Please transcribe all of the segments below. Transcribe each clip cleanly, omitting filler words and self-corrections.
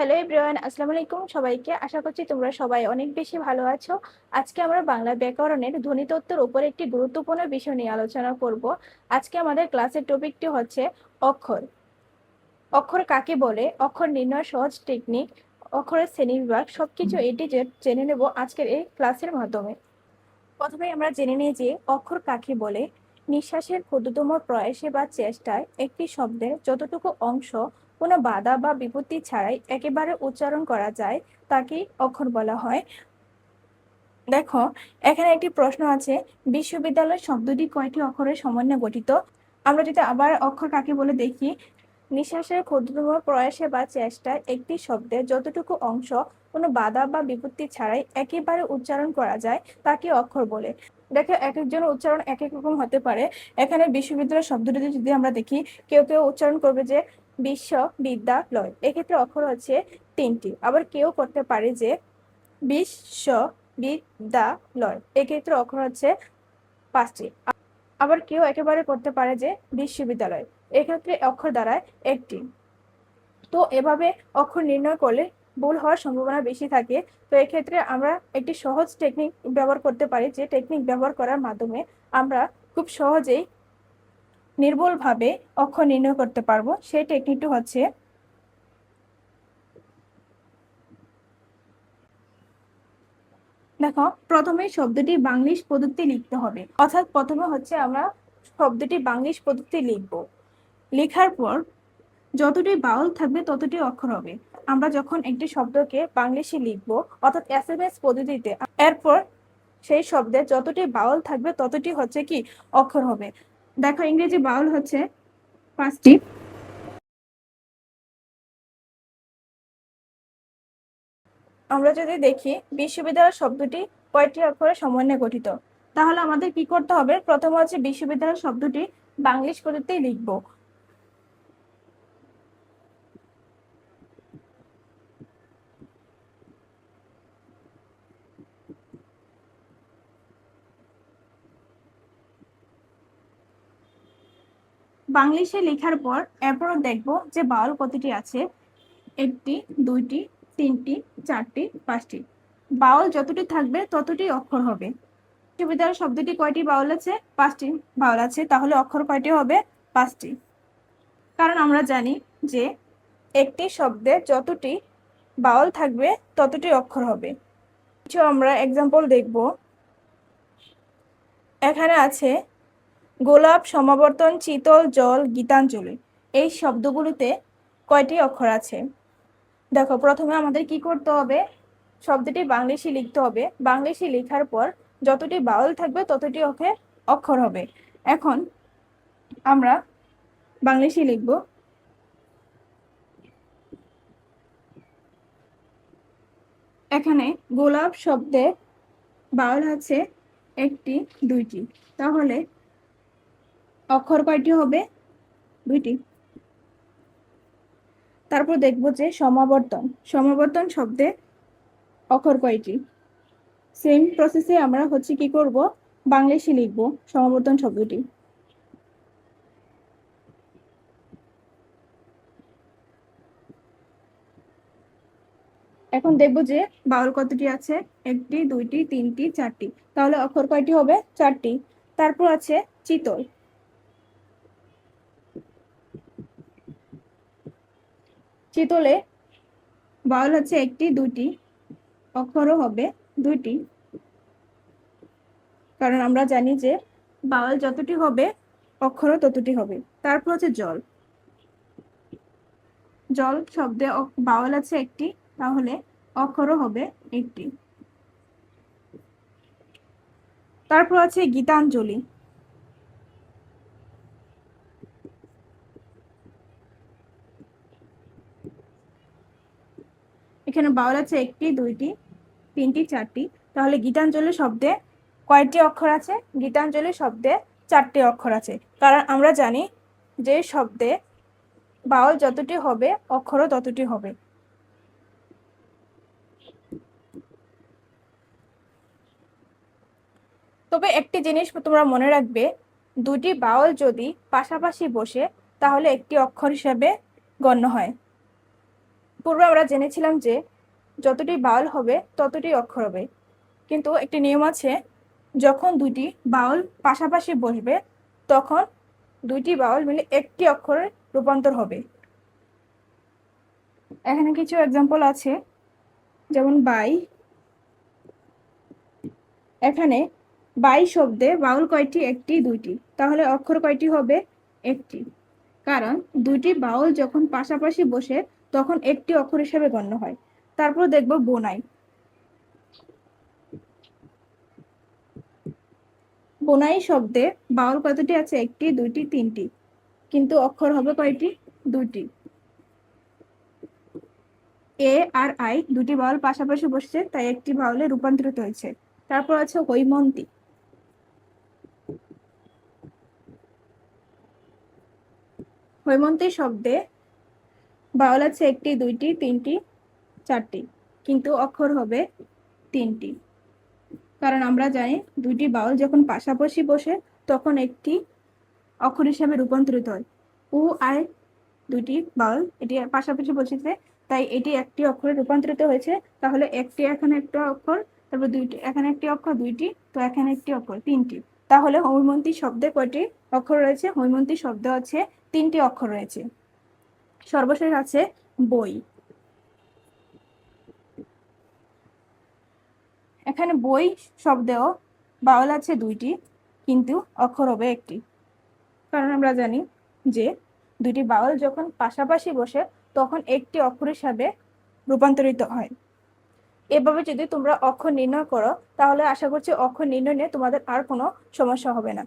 Hello everyone, আসসালামু আলাইকুম সবাইকে। আশা করছি তোমরা সবাই অনেক বেশি ভালো আছো। আজকে আমরা বাংলা ব্যাকরণের ধ্বনিতত্ত্বের উপর একটি গুরুত্বপূর্ণ বিষয় নিয়ে আলোচনা করব। আজকে আমাদের ক্লাসের টপিকটি হচ্ছে অক্ষর। অক্ষর কাকে বলে, অক্ষর নির্ণয় সহজ টেকনিক, অক্ষরের শ্রেণীবিভাগ সবকিছু এটি জেনে নেব আজকের এই ক্লাসের মাধ্যমে। প্রথমে আমরা জেনে নিই যে অক্ষর কাকে বলে। নিঃশ্বাসের ক্ষুদ্রতম প্রয়াসে বা চেষ্টায় একটি শব্দের যতটুকু অংশ কোনো বাধা বা বিপত্তি ছাড়াই একেবারে উচ্চারণ করা যায় তাকে অক্ষর বলা হয়। দেখো, এখানে একটি প্রশ্ন আছে, বিশ্ববিদ্যালয় শব্দটি কয়টি অক্ষরের সমন্বয়ে গঠিত? আমরা যদি আবার অক্ষর কাকে বলে দেখি, নিঃশ্বাসের ক্ষুদ্রতম প্রয়াসে বা চেষ্টায় একটি শব্দের যতটুকু অংশ কোনো বাধা বা বিপত্তি ছাড়াই একেবারে উচ্চারণ করা যায় তাকে অক্ষর বলে। দেখো, এক একজনের উচ্চারণ এক এক রকম হতে পারে। এখানে বিশ্ববিদ্যালয় শব্দটিতে যদি আমরা দেখি, কেউ কেউ উচ্চারণ করবে যে বিশ্ববিদ্যালয়, এক্ষেত্রে অক্ষর হচ্ছে তিনটি। আবার কেউ করতে পারে যে বিশ্ববিদ্যালয়, এক্ষেত্রে অক্ষর হচ্ছে পাঁচটি। আবার কেউ একেবারে করতে পারে যে বিশ্ববিদ্যালয়, এক্ষেত্রে অক্ষর দ্বারায় একটি। তো এভাবে অক্ষর নির্ণয় করলে ভুল হওয়ার সম্ভাবনা বেশি থাকে। তো এক্ষেত্রে আমরা একটি সহজ টেকনিক ব্যবহার করতে পারি, যে টেকনিক ব্যবহার করার মাধ্যমে আমরা খুব সহজেই নির্ভুলভাবে অক্ষর নির্ণয় করতে পারবো। সেই টেকনিকটি হচ্ছে, দেখো, প্রথমে শব্দটি বাংলিশ পদ্ধতি লিখতে হবে। অর্থাৎ প্রথমে হচ্ছে আমরা শব্দটি বাংলিশ পদ্ধতি লিখব। লেখার পর যতটি বাউল থাকবে ততটি অক্ষর হবে। আমরা যখন একটি শব্দকে বাংলিশে লিখবো, অর্থাৎ এসএমএস পদ্ধতিতে, এরপর সেই শব্দে যতটি বাউল থাকবে ততটি হচ্ছে কি অক্ষর হবে। দেখো, ইংরেজি বাউল হচ্ছে পাঁচটি। আমরা যদি দেখি বিশ্ববিদ্যালয় শব্দটি কয়টি অক্ষরের সমন্বয়ে গঠিত, তাহলে আমাদের কি করতে হবে? প্রথমে হচ্ছে বিশ্ববিদ্যালয় শব্দটি বাংলিশ পদ্ধতিতে লিখবো। বাংলিশে লেখার পর এরপর দেখবো যে বাউল কতটি আছে। একটি, দুইটি, তিনটি, চারটি, পাঁচটি। বাউল যতটি থাকবে ততটি অক্ষর হবে। বিশ্ববিদ্যালয় শব্দটি কয়টি বাউল আছে? পাঁচটি বাউল আছে, তাহলে অক্ষর কয়টি হবে? পাঁচটি। কারণ আমরা জানি যে একটি শব্দে যতটি বাউল থাকবে ততটি অক্ষর হবে। কিছু আমরা এক্সাম্পল দেখব। এখানে আছে গোলাপ, সমাবর্তন, চিতল, জল, গীতাঞ্জলি। এই শব্দগুলোতে কয়টি অক্ষর আছে? দেখো, প্রথমে আমাদের কি করতে হবে? শব্দটি বাংলিশে লিখতে হবে। বাংলিশে লেখার পর যতটি বাউল থাকবে ততটি অক্ষর হবে। এখন আমরা বাংলিশে লিখব। এখানে গোলাপ শব্দে বাউল আছে একটি, দুইটি, তাহলে অক্ষর কয়টি হবে? দুইটি। তারপর দেখব যে সমাবর্তন, সমাবর্তন শব্দে অক্ষর কয়টি? সেম প্রসেসে আমরা হচ্ছে কি করব? বাংলিশে লিখব সমাবর্তন শব্দটি। এখন দেখব যে বাউল কতটি আছে। একটি, দুইটি, তিনটি, চারটি, তাহলে অক্ষর কয়টি হবে? চারটি। তারপর আছে চিতল। চিতলে বাউল হচ্ছে একটি, দুইটি, অক্ষরও হবে দুইটি। কারণ আমরা জানি যে বাউল যতটি হবে অক্ষরও ততটি হবে। তারপর হচ্ছে জল। জল শব্দে বাউল আছে একটি, তাহলে অক্ষরও হবে একটি। তারপর আছে গীতাঞ্জলি। এখানে বাউল আছে একটি, দুইটি, তিনটি, চারটি, তাহলে গীতাঞ্জলি শব্দে কয়টি অক্ষর আছে? গীতাঞ্জলি শব্দে চারটি অক্ষর আছে। কারণ আমরা জানি যে শব্দে বাউল যতটি হবে অক্ষরও ততটি হবে। তবে একটি জিনিস তোমরা মনে রাখবে, দুটি বাউল যদি পাশাপাশি বসে তাহলে একটি অক্ষর হিসেবে গণ্য হয়। পূর্বে আমরা জেনেছিলাম যে যতটি বাউল হবে ততটি অক্ষর হবে, কিন্তু একটি নিয়ম আছে, যখন দুটি বাউল পাশাপাশি বসবে তখন দুইটি বাউল মিলে একটি অক্ষরে রূপান্তর হবে। এখানে কিছু এক্সাম্পল আছে, যেমন বাই। এখানে বাই শব্দে বাউল কয়টি? একটি, দুইটি। তাহলে অক্ষর কয়টি হবে? একটি, কারণ দুইটি বাউল যখন পাশাপাশি বসে তখন একটি অক্ষর হিসেবে গণ্য হয়। তারপর দেখব বোনাই। বোনাই শব্দে বাউল কতটি আছে? একটি, দুইটি, তিনটি, কিন্তু অক্ষর হবে কয়টি? দুইটি। এ আর আই দুটি বাউল পাশাপাশি বসছে, তাই একটি বাউলে রূপান্তরিত হয়েছে। তারপর আছে হৈমন্তী। হৈমন্তী শব্দে বাউল আছে একটি, দুইটি, তিনটি, চারটি, কিন্তু অক্ষর হবে তিনটি, কারণ আমরা জানি দুইটি বাউল যখন পাশাপাশি বসে তখন একটি অক্ষর হিসাবে রূপান্তরিত হয়। উ আই দুইটি বাউল এটি পাশাপাশি বসেছে, তাই এটি একটি অক্ষরে রূপান্তরিত হয়েছে। তাহলে একটি, এখানে একটা অক্ষর, তারপর দুইটি, এখানে একটি অক্ষর, দুইটি, তো এখানে একটি অক্ষর, তিনটি। তাহলে হৈমন্তী শব্দে কয়টি অক্ষর রয়েছে? হৈমন্তী শব্দ আছে তিনটি অক্ষর রয়েছে। সর্বশেষ আছে বই। এখানে বই শব্দেও বাউল আছে দুইটি, কিন্তু অক্ষর হবে একটি, কারণ আমরা জানি যে দুইটি বাউল যখন পাশাপাশি বসে তখন একটি অক্ষর হিসাবে রূপান্তরিত হয়। এভাবে যদি তোমরা অক্ষর নির্ণয় করো তাহলে আশা করছি অক্ষর নির্ণয় নিয়ে তোমাদের আর কোনো সমস্যা হবে না।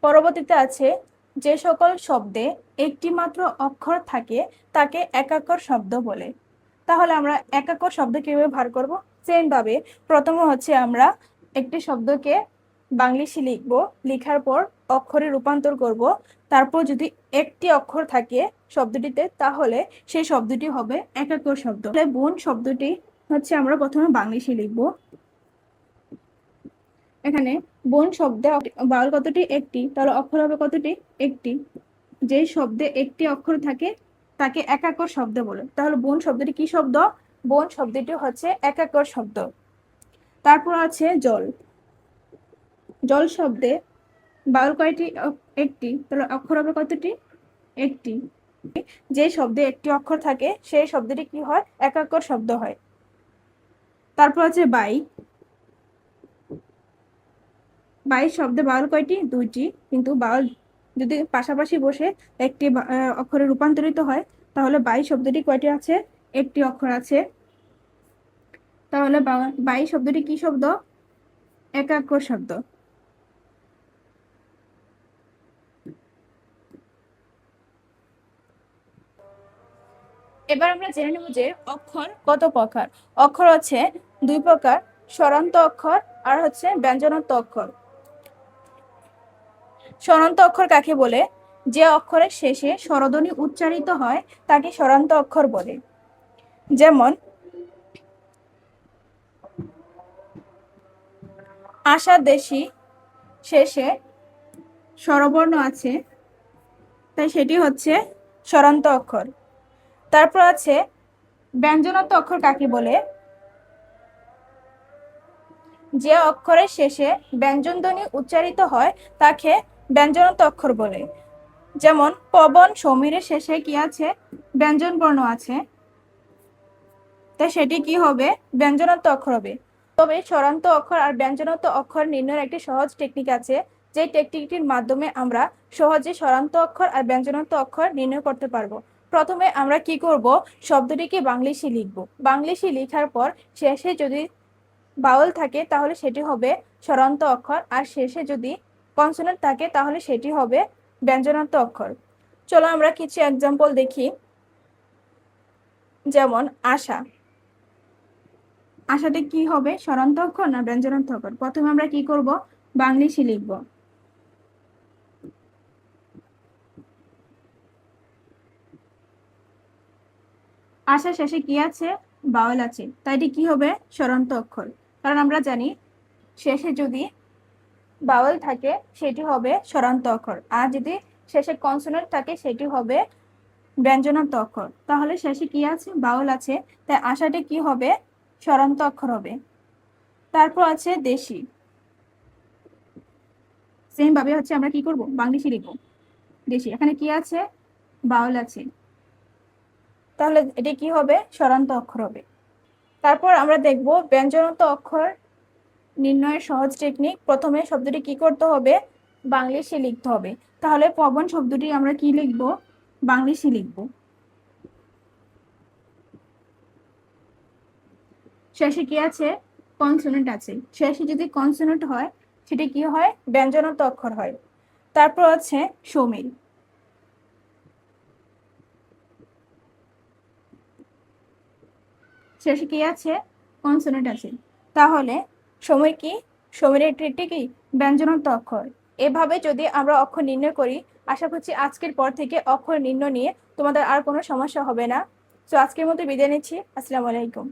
পরবর্তীতে আছে, যে সকল শব্দে একটি মাত্র অক্ষর থাকে তাকে একাক্ষর শব্দ বলে। তাহলে আমরা একাক্ষর শব্দ কিভাবে ভার করব? সেম ভাবে প্রথমে হচ্ছে আমরা একটি শব্দকে বাংলিশে লিখব, লিখার পর অক্ষরে রূপান্তর করব। তারপর যদি একটি অক্ষর থাকে শব্দটিতে তাহলে সেই শব্দটি হবে একাক্ষর শব্দ। তাহলে বোন শব্দটি হচ্ছে আমরা প্রথমে বাংলিশে লিখব। এখানে বোন শব্দে বাউল কতটি? একটি, তাহলে অক্ষর হবে কতটি? একটি। যে শব্দে একটি অক্ষর থাকে তাকে একাক্ষর শব্দ বলে। তাহলে বোন শব্দটি কি শব্দ? বোন শব্দটি হচ্ছে একাক্ষর শব্দ। তারপর আছে জল। জল শব্দে বাউল কয়টি? একটি, তাহলে অক্ষর হবে কতটি? একটি। যে শব্দে একটি অক্ষর থাকে সেই শব্দটি কি হয়? একাক্ষর শব্দ হয়। তারপর আছে বাই। বাই শব্দে বাউল কয়টি? দুইটি, কিন্তু বাউল যদি পাশাপাশি বসে একটি অক্ষরে রূপান্তরিত হয় তাহলে বাই শব্দটি কয়টি আছে? একটি অক্ষর আছে। তাহলে বাই শব্দটি কি শব্দ? একাক্ষর শব্দ। এবার আমরা জেনে নেব যে অক্ষর কত প্রকার। অক্ষর হচ্ছে দুই প্রকার, স্বরান্ত অক্ষর আর হচ্ছে ব্যঞ্জনাত্মক অক্ষর। স্বরান্ত অক্ষর কাকে বলে? যে অক্ষরের শেষে স্বরধ্বনি উচ্চারিত হয় তাকে স্বরান্ত অক্ষর বলে। যেমন আশাদেশী শেষে স্বরবর্ণ আছে, তাই সেটি হচ্ছে স্বরান্ত অক্ষর। তারপর আছে ব্যঞ্জনাত্মক অক্ষর কাকে বলে? যে অক্ষরের শেষে ব্যঞ্জন ধ্বনি উচ্চারিত হয় তাকে ব্যঞ্জনাত্মক অক্ষর বলে। যেমন পবন, সমীরের শেষে কি আছে? ব্যঞ্জন বর্ণ আছে, তাই সেটি কি হবে? ব্যঞ্জনাত্মক অক্ষর হবে। তবে স্বরান্ত অক্ষর আর ব্যঞ্জনাত্মক অক্ষর নির্ণয়ের একটি সহজ টেকনিক আছে, যে টেকনিকটির মাধ্যমে আমরা সহজে স্বরান্ত অক্ষর আর ব্যঞ্জনাত্মক অক্ষর নির্ণয় করতে পারবো। প্রথমে আমরা কি করব? শব্দটিকে বাংলিশে লিখব। বাংলিশে লেখার পর শেষে যদি বাউল থাকে তাহলে সেটি হবে স্বরান্ত অক্ষর, আর শেষে যদি কনসোনেন্ট থাকে তাহলে সেটি হবে ব্যঞ্জনাত্মক অক্ষর। চলো আমরা কিছু এক্সাম্পল দেখি। যেমন আশা। আশাটি কি হবে? স্বরান্ত অক্ষর না ব্যঞ্জনাত্মক অক্ষর? প্রথমে আমরা কি করব? বাংলিশে লিখব। আশা শেষে কি আছে? বাউল আছে, তাই এটি কি হবে? স্বরান্ত অক্ষর। কারণ আমরা জানি শেষে যদি বাওয়েল থাকে সেটি হবে স্বরান্ত অক্ষর, আর যদি শেষে কনসোনেন্ট থাকে সেটি হবে ব্যঞ্জনান্ত অক্ষর। তাহলে শেষে কি আছে? বাউল আছে, তাই আশাটি কি হবে? স্বরান্ত অক্ষর হবে। তারপর আছে দেশি। সেম ভাবে হচ্ছে আমরা কি করব? বাংলিশে লিখবো দেশি। এখানে কি আছে? বাউল আছে, তাহলে এটি কি হবে? স্বরান্ত অক্ষর হবে। তারপর আমরা দেখব ব্যঞ্জনান্ত অক্ষর নির্ণয়ের সহজ টেকনিক। প্রথমে শব্দটি কি করতে হবে? বাংলিশে লিখতে হবে। তাহলে পবন শব্দটি আমরা কি লিখব? বাংলিশে লিখব। শেষে কি আছে? কনসোনেন্ট আছে। শেষে যদি কনসোনেন্ট হয় সেটা কি হয়? ব্যঞ্জনান্ত অক্ষর হয়। তারপর আছে সমীর। শেষে কি আছে? কনসোনেন্ট আছে। তাহলে সমীর কি? সমীরের ট্রিকটি কি? ব্যঞ্জনান্ত অক্ষর। এভাবে যদি আমরা অক্ষর নির্ণয় করি, আশা করছি আজকের পর থেকে অক্ষর নির্ণয় নিয়ে তোমাদের আর কোনো সমস্যা হবে না। তো আজকের মতো বিদায় নিচ্ছি। আসসালামু আলাইকুম।